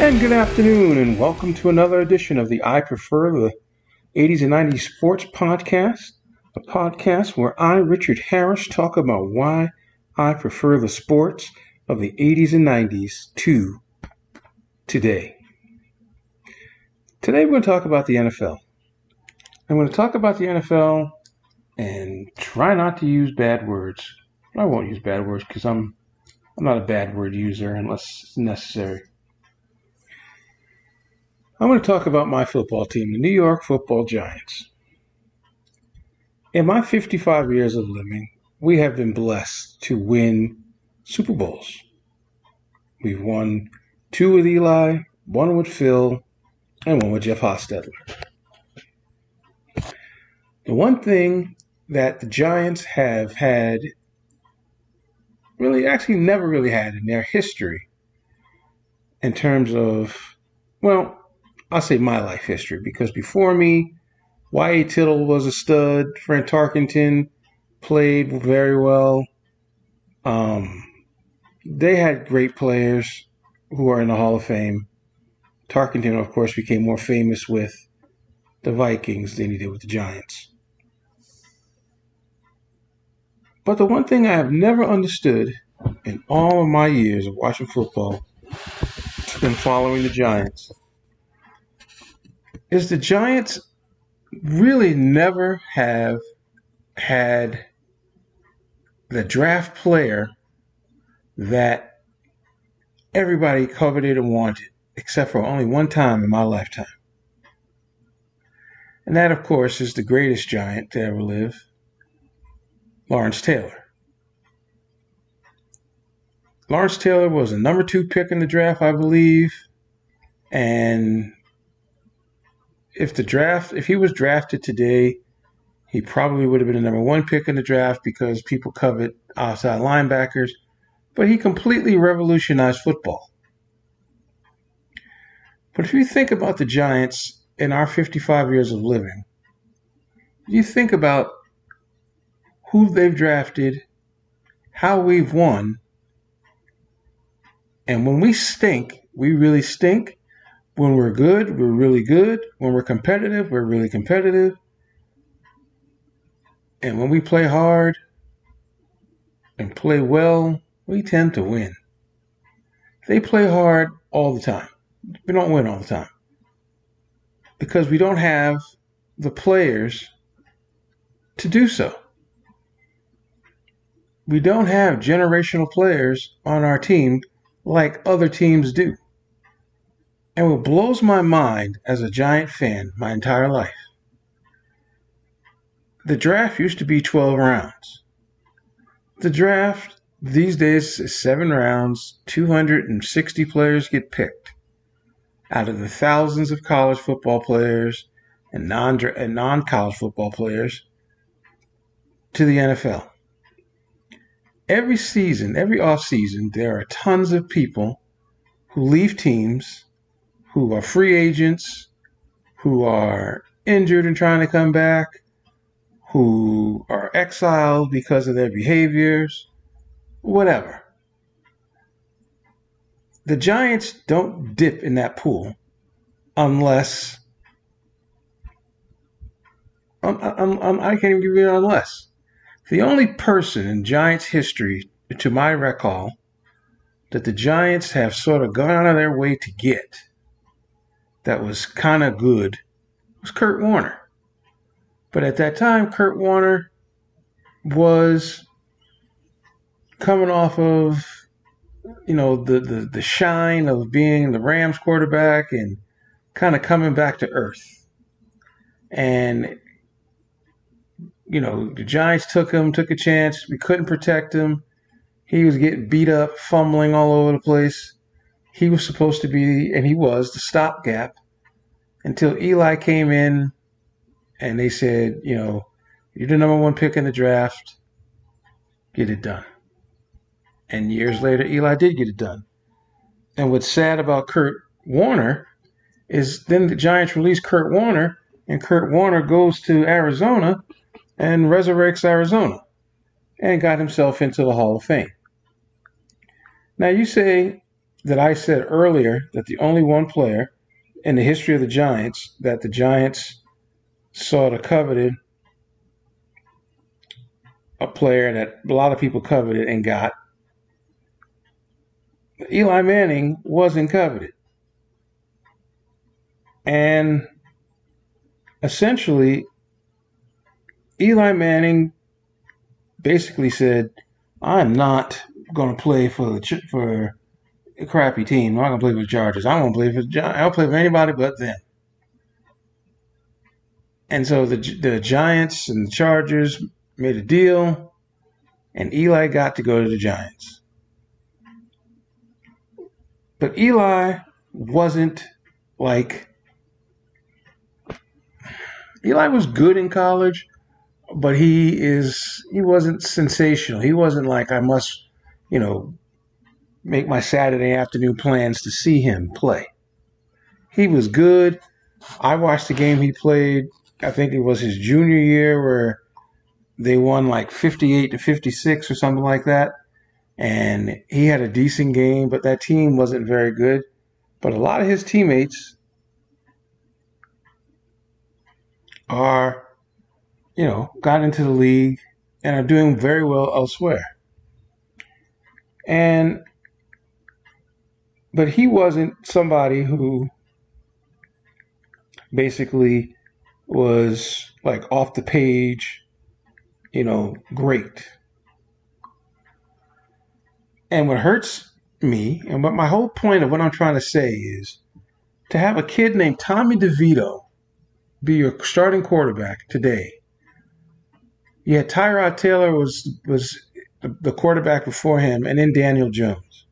And good afternoon, and welcome to another edition of the I Prefer the 80s and 90s Sports Podcast, a podcast where I, Richard Harris, talk about why I prefer the sports of the 80s and 90s to today. Today we're going to talk about the NFL. I'm going to talk about the NFL and try not to use bad words. I won't use bad words because I'm not a bad word user unless it's necessary. I'm going to talk about my football team, the New York Football Giants. In my 55 years of living, we have been blessed to win Super Bowls. We've won 2 with Eli, 1 with Phil, and 1 with Jeff Hostetler. The one thing that the Giants have had, never really had in their history, in terms of, I'll say my life history, because before me, Y.A. Tittle was a stud. Frank Tarkenton played very well. They had great players who are in the Hall of Fame. Tarkenton, of course, became more famous with the Vikings than he did with the Giants. But the one thing I have never understood in all of my years of watching football and following the Giants is the Giants really never have had the draft player that everybody coveted and wanted, except for only one time in my lifetime. And that, of course, is the greatest Giant to ever live, Lawrence Taylor. Lawrence Taylor was a number 2 pick in the draft, I believe. And if he was drafted today, he probably would have been a number 1 pick in the draft because people covet outside linebackers. But he completely revolutionized football. But if you think about the Giants in our 55 years of living, you think about who they've drafted, how we've won, and when we stink, we really stink. When we're good, we're really good. When we're competitive, we're really competitive. And when we play hard and play well, we tend to win. They play hard all the time. We don't win all the time because we don't have the players to do so. We don't have generational players on our team like other teams do. And what blows my mind as a Giant fan my entire life, the draft used to be 12 rounds. The draft these days is 7 rounds, 260 players get picked out of the thousands of college football players and non-college football players to the NFL. Every season, every offseason, there are tons of people who leave teams, who are free agents, who are injured and trying to come back, who are exiled because of their behaviors, whatever. The Giants don't dip in that pool unless I can't even give you an unless. The only person in Giants history, to my recall, that the Giants have sort of gone out of their way to get that was kind of good was Kurt Warner. But at that time, Kurt Warner was coming off of, the shine of being the Rams quarterback and kind of coming back to earth. And, the Giants took a chance. We couldn't protect him. He was getting beat up, fumbling all over the place. He was supposed to be, and he was, the stopgap until Eli came in and they said, you're the number 1 pick in the draft. Get it done. And years later, Eli did get it done. And what's sad about Kurt Warner is then the Giants release Kurt Warner, and Kurt Warner goes to Arizona and resurrects Arizona and got himself into the Hall of Fame. Now you say, that I said earlier that the only one player in the history of the Giants that the Giants sort of coveted, a player that a lot of people coveted and got, Eli Manning wasn't coveted. And essentially, Eli Manning basically said, I'm not going to play for a crappy team. I'm not going to play for the Chargers. I'm going to play for the Giants. I'll play for anybody but them. And so the Giants and the Chargers made a deal, and Eli got to go to the Giants. But Eli wasn't like Eli was good in college, but he wasn't sensational. He wasn't like I must, make my Saturday afternoon plans to see him play. He was good. I watched the game he played. I think it was his junior year where they won like 58-56 or something like that. And he had a decent game, but that team wasn't very good. But a lot of his teammates are, got into the league and are doing very well elsewhere. But he wasn't somebody who basically was like off the page, great. And what hurts me, and what my whole point of what I'm trying to say is to have a kid named Tommy DeVito be your starting quarterback today. Yeah, Tyrod Taylor was the quarterback before him, and then Daniel Jones.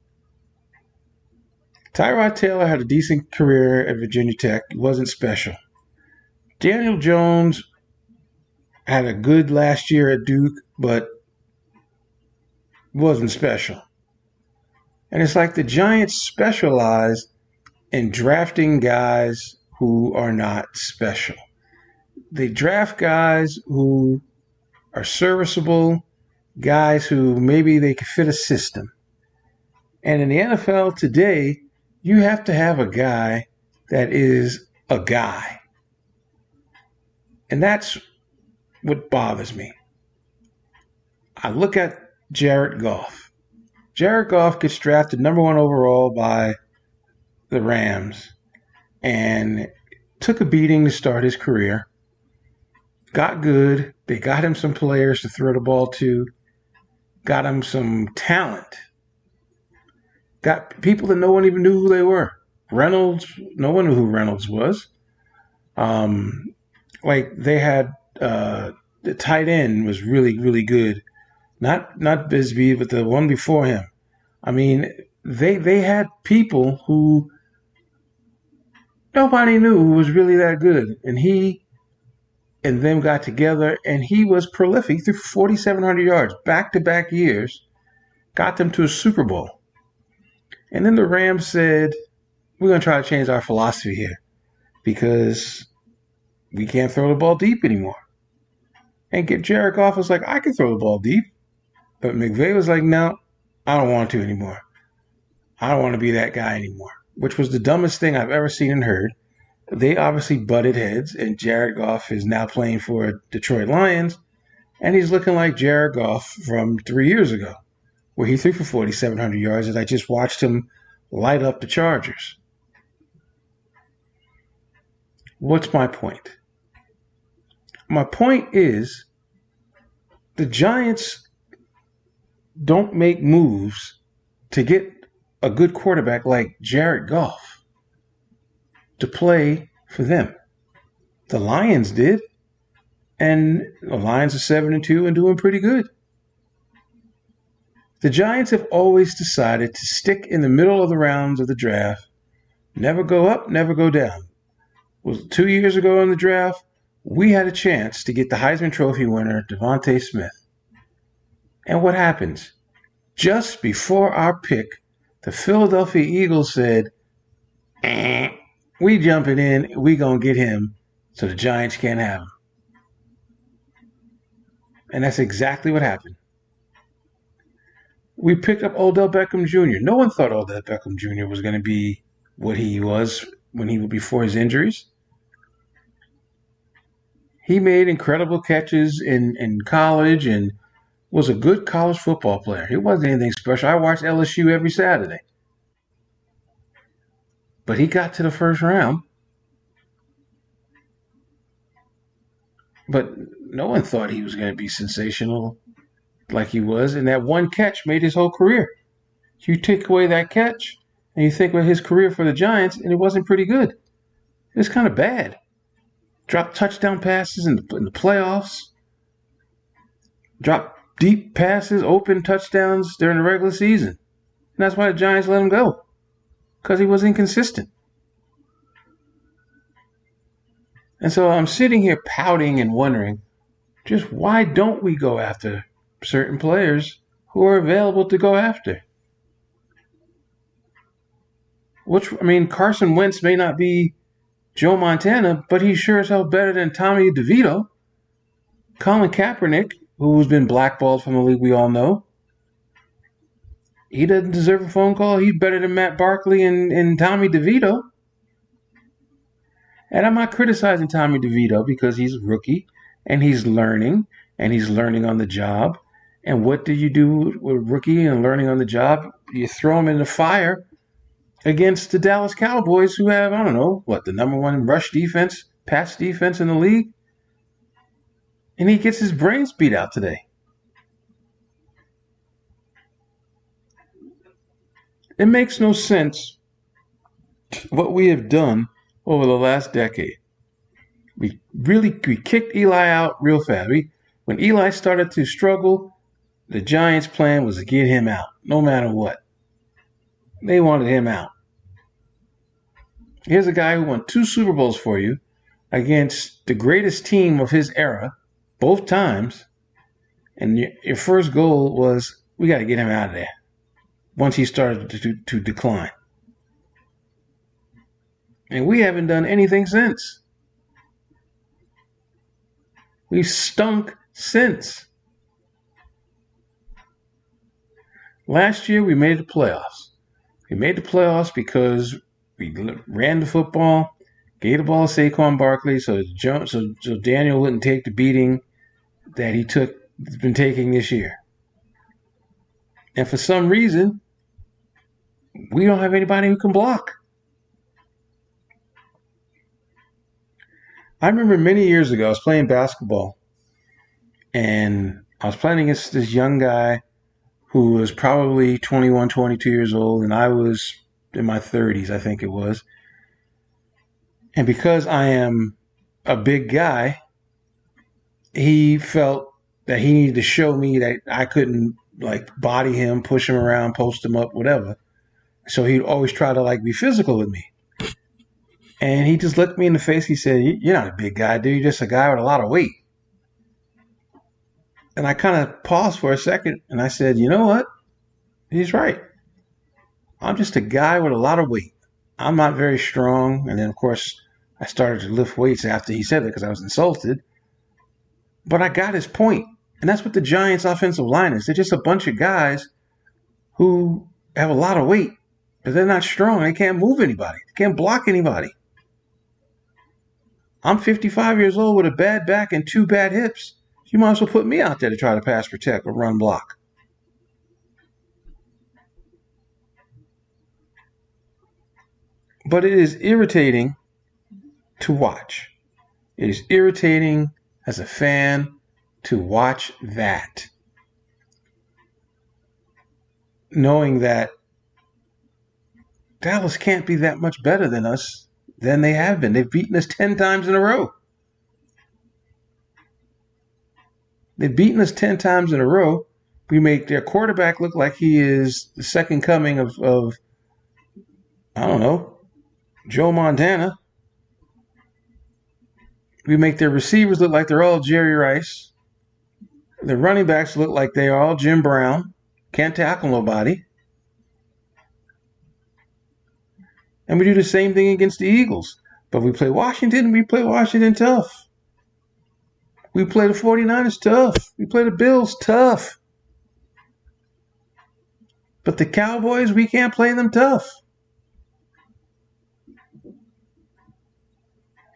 Tyrod Taylor had a decent career at Virginia Tech. He wasn't special. Daniel Jones had a good last year at Duke, but wasn't special. And it's like the Giants specialize in drafting guys who are not special. They draft guys who are serviceable, guys who maybe they could fit a system. And in the NFL today, you have to have a guy that is a guy. And that's what bothers me. I look at Jared Goff. Jared Goff gets drafted number 1 overall by the Rams and took a beating to start his career. Got good. They got him some players to throw the ball to. Got him some talent. Got people that no one even knew who they were. Reynolds, no one knew who Reynolds was. They had the tight end was really, really good. Not Bisbee, but the one before him. I mean, they had people who nobody knew who was really that good. And he and them got together, and he was prolific. He threw 4,700 yards back-to-back years, got them to a Super Bowl. And then the Rams said, we're going to try to change our philosophy here because we can't throw the ball deep anymore. And Jared Goff was like, I can throw the ball deep. But McVay was like, no, I don't want to anymore. I don't want to be that guy anymore, which was the dumbest thing I've ever seen and heard. They obviously butted heads, and Jared Goff is now playing for Detroit Lions, and he's looking like Jared Goff from 3 years ago, where he threw for 4,700 yards, and I just watched him light up the Chargers. What's my point? My point is the Giants don't make moves to get a good quarterback like Jared Goff to play for them. The Lions did, and the Lions are 7-2 and doing pretty good. The Giants have always decided to stick in the middle of the rounds of the draft, never go up, never go down. Was 2 years ago in the draft, we had a chance to get the Heisman Trophy winner, Devontae Smith. And what happens? Just before our pick, the Philadelphia Eagles said, we jumping in, we going to get him so the Giants can't have him. And that's exactly what happened. We picked up Odell Beckham Jr. No one thought Odell Beckham Jr. was going to be what he was before his injuries. He made incredible catches in college and was a good college football player. He wasn't anything special. I watched LSU every Saturday. But he got to the first round. But no one thought he was going to be sensational like he was. And that one catch made his whole career. You take away that catch and you think about his career for the Giants, and it wasn't pretty good. It was kind of bad. Dropped touchdown passes in the playoffs. Dropped deep passes, open touchdowns during the regular season. And that's why the Giants let him go. Because he was inconsistent. And so I'm sitting here pouting and wondering, just why don't we go after certain players who are available to go after? Carson Wentz may not be Joe Montana, but he's sure as hell better than Tommy DeVito. Colin Kaepernick, who's been blackballed from the league, we all know. He doesn't deserve a phone call. He's better than Matt Barkley and Tommy DeVito. And I'm not criticizing Tommy DeVito because he's a rookie and he's learning on the job. And what do you do with rookie and learning on the job? You throw him in the fire against the Dallas Cowboys, who have, the number one rush defense, pass defense in the league. And he gets his brains beat out today. It makes no sense what we have done over the last decade. We kicked Eli out real fast. When Eli started to struggle, the Giants' plan was to get him out, no matter what. They wanted him out. Here's a guy who won 2 Super Bowls for you against the greatest team of his era, both times. And your first goal was, we got to get him out of there once he started to decline. And we haven't done anything since. We've stunk since. Last year, we made the playoffs. We made the playoffs because we ran the football, gave the ball to Saquon Barkley so Daniel wouldn't take the beating that he's been taking this year. And for some reason, we don't have anybody who can block. I remember many years ago, I was playing basketball, and I was playing against this young guy who was probably 21, 22 years old, and I was in my 30s, I think it was. And because I am a big guy, he felt that he needed to show me that I couldn't body him, push him around, post him up, whatever. So he'd always try to be physical with me. And he just looked me in the face. He said, "You're not a big guy, dude. You're just a guy with a lot of weight." And I kind of paused for a second, and I said, "You know what? He's right. I'm just a guy with a lot of weight. I'm not very strong." And then, of course, I started to lift weights after he said it because I was insulted. But I got his point. And that's what the Giants' offensive line is. They're just a bunch of guys who have a lot of weight, but they're not strong. They can't move anybody. They can't block anybody. I'm 55 years old with a bad back and 2 bad hips. You might as well put me out there to try to pass protect or run block. But it is irritating to watch. It is irritating as a fan to watch that. Knowing that Dallas can't be that much better than us than they have been. They've beaten us 10 times in a row. They've beaten us 10 times in a row. We make their quarterback look like he is the second coming of Joe Montana. We make their receivers look like they're all Jerry Rice. The running backs look like they are all Jim Brown. Can't tackle nobody. And we do the same thing against the Eagles. But we play Washington tough. We play the 49ers tough. We play the Bills tough. But the Cowboys, we can't play them tough.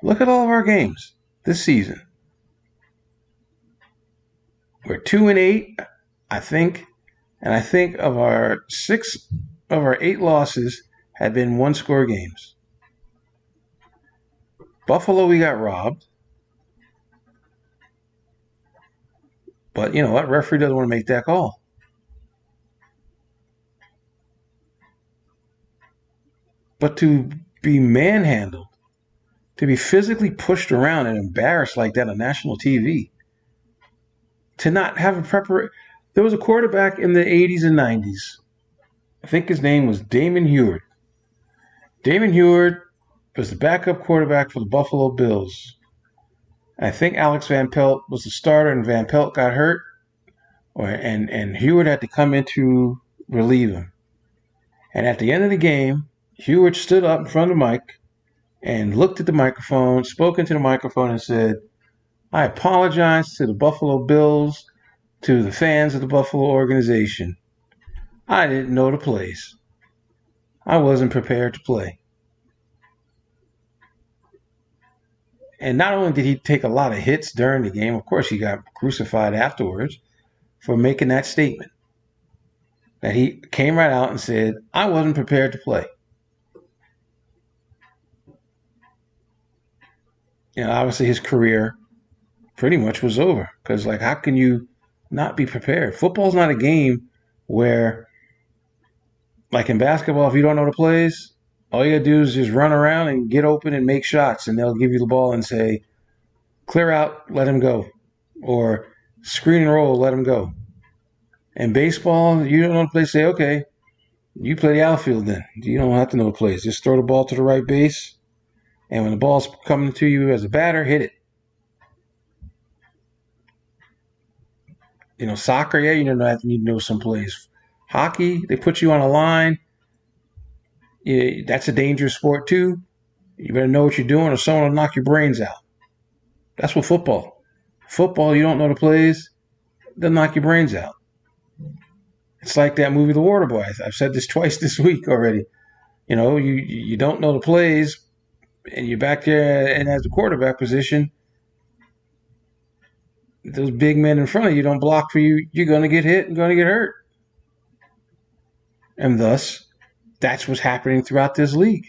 Look at all of our games this season. We're 2-8, I think, and I think of our 8 losses have been one-score games. Buffalo, we got robbed. But you know what? Referee doesn't want to make that call. But to be manhandled, to be physically pushed around and embarrassed like that on national TV, to not have a preparation. There was a quarterback in the 80s and 90s. I think his name was Damon Huard. Damon Huard was the backup quarterback for the Buffalo Bills. I think Alex Van Pelt was the starter, and Van Pelt got hurt, and Huard had to come in to relieve him. And at the end of the game, Huard stood up in front of the mic and looked at the microphone, spoke into the microphone, and said, "I apologize to the Buffalo Bills, to the fans of the Buffalo organization. I didn't know the plays. I wasn't prepared to play." And not only did he take a lot of hits during the game, of course he got crucified afterwards for making that statement. That he came right out and said, "I wasn't prepared to play." You know, obviously his career pretty much was over. Because, like, how can you not be prepared? Football's not a game where, like in basketball, if you don't know the plays, all you got to do is just run around and get open and make shots, and they'll give you the ball and say, "Clear out, let him go," or "Screen and roll, let him go." In baseball, you don't know the plays, say, "Okay, you play the outfield then. You don't have to know the plays. Just throw the ball to the right base, and when the ball's coming to you as a batter, hit it." You know, soccer, yeah, you need to know some plays. Hockey, they put you on a line. Yeah, that's a dangerous sport too. You better know what you're doing, or someone will knock your brains out. That's what football. Football, you don't know the plays, they'll knock your brains out. It's like that movie, The Water Boy. I've said this twice this week already. You know, you don't know the plays, and you're back there and as the quarterback position, those big men in front of you don't block for you, you're going to get hit and going to get hurt. And thus, that's what's happening throughout this league.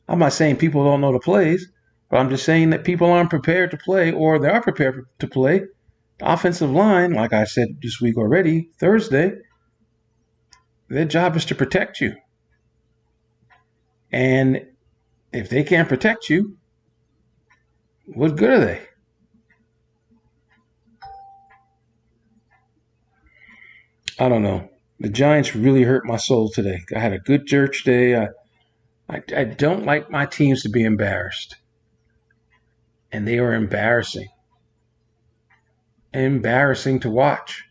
I'm not saying people don't know the plays, but I'm just saying that people aren't prepared to play, or they are prepared to play. The offensive line, like I said this week already, Thursday, their job is to protect you. And if they can't protect you, what good are they? I don't know. The Giants really hurt my soul today. I had a good church day. I don't like my teams to be embarrassed. And they are embarrassing. Embarrassing to watch.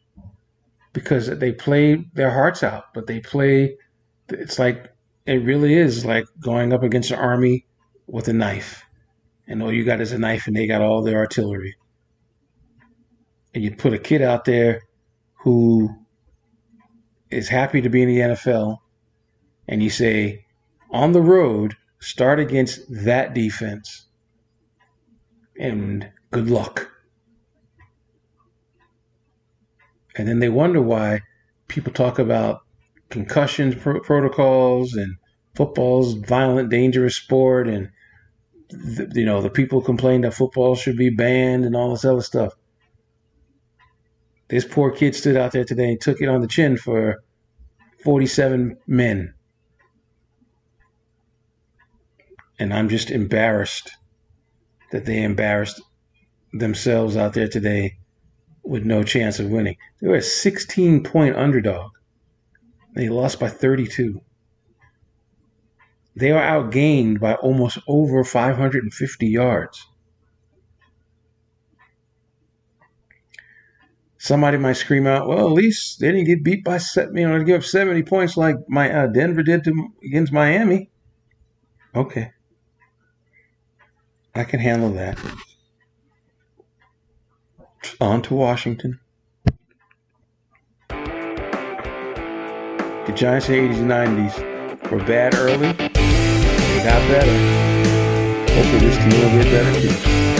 Because they play their hearts out. But they play, it's like, it really is like going up against an army with a knife. And all you got is a knife, and they got all their artillery. And you put a kid out there who is happy to be in the NFL, and you say, on the road, start against that defense, and good luck. And then they wonder why people talk about concussion protocols and football's violent, dangerous sport, and the people complain that football should be banned and all this other stuff. This poor kid stood out there today and took it on the chin for 47 men. And I'm just embarrassed that they embarrassed themselves out there today with no chance of winning. They were a 16-point underdog. They lost by 32. They are outgained by almost over 550 yards. Somebody might scream out, "Well, at least they didn't get beat by, give up 70 points like Denver did against Miami." Okay. I can handle that. On to Washington. The Giants in the 80s and 90s were bad early. They got better. Hopefully this team will get better too.